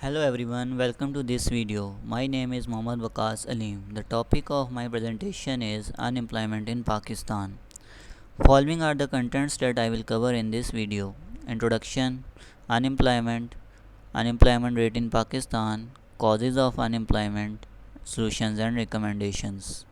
Hello everyone, welcome to this video. My name is Mohammad Waqas Aleem. The topic of my presentation is unemployment in Pakistan. Following are the contents that I will cover in this video. Introduction, unemployment, unemployment rate in Pakistan, causes of unemployment, solutions and recommendations.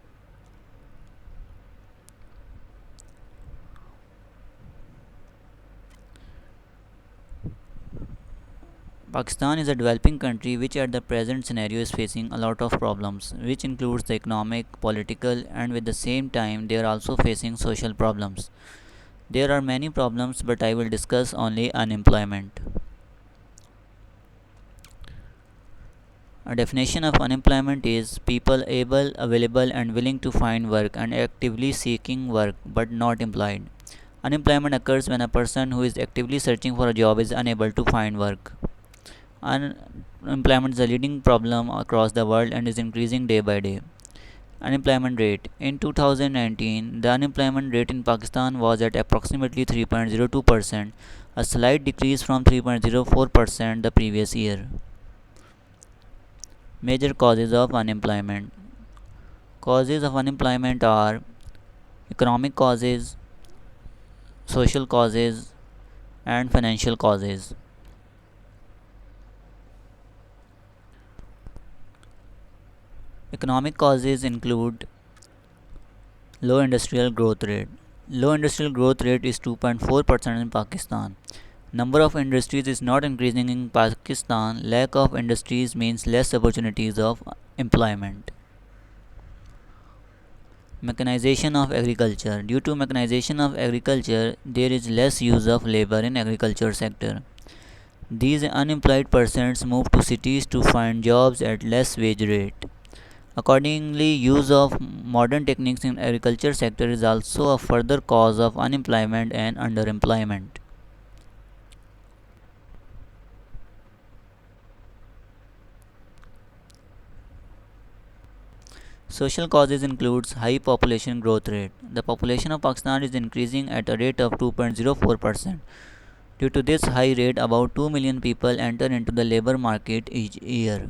Pakistan is a developing country which at the present scenario is facing a lot of problems, which includes the economic, political, and with the same time they are also facing social problems. There are many problems, but I will discuss only unemployment. A definition of unemployment is people able, available, and willing to find work and actively seeking work but not employed. Unemployment occurs when a person who is actively searching for a job is unable to find work. Unemployment is a leading problem across the world and is increasing day by day. Unemployment rate. In 2019, the unemployment rate in Pakistan was at approximately 3.02%, a slight decrease from 3.04% the previous year. Major causes of unemployment. Causes of unemployment are economic causes, social causes, and financial causes. Economic causes include low industrial growth rate. Low industrial growth rate is 2.4% in Pakistan. Number of industries is not increasing in Pakistan. Lack of industries means less opportunities of employment. Mechanization of agriculture. Due to mechanization of agriculture, there is less use of labor in agriculture sector. These unemployed persons move to cities to find jobs at less wage rate. Accordingly, use of modern techniques in agriculture sector is also a further cause of unemployment and underemployment. Social causes includes high population growth rate. The population of Pakistan is increasing at a rate of 2.04%. Due to this high rate, about 2 million people enter into the labor market each year.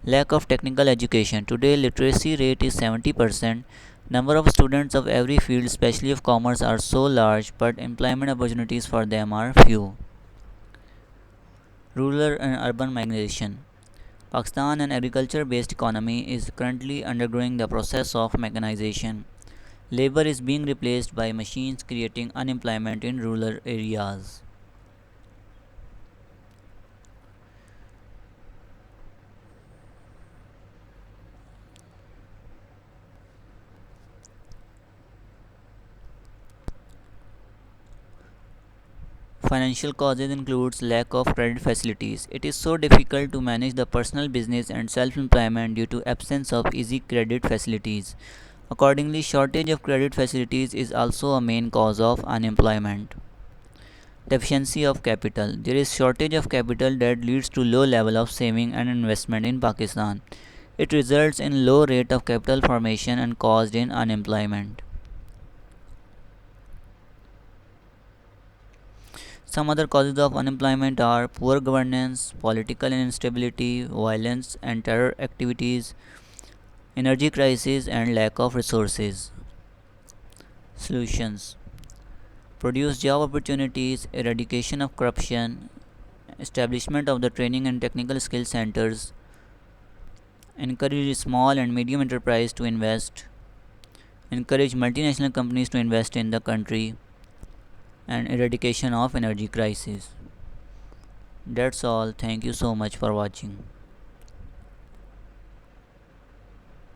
Lack of technical education. Today, literacy rate is 70%. Number of students of every field, especially of commerce, are so large, but employment opportunities for them are few. Rural and urban migration. Pakistan, an agriculture based economy, is currently undergoing the process of mechanization. Labor is being replaced by machines, creating unemployment in rural areas. Financial causes includes lack of credit facilities. It is so difficult to manage the personal business and self-employment due to absence of easy credit facilities. Accordingly, shortage of credit facilities is also a main cause of unemployment. Deficiency of capital. There is shortage of capital that leads to low level of saving and investment in Pakistan. It results in low rate of capital formation and caused in unemployment. Some other causes of unemployment are poor governance, political instability, violence and terror activities, energy crisis, and lack of resources. Solutions: produce job opportunities, eradication of corruption, establishment of the training and technical skill centers, encourage small and medium enterprise to invest, encourage multinational companies to invest in the country, and eradication of energy crisis. That's all. Thank you so much for watching.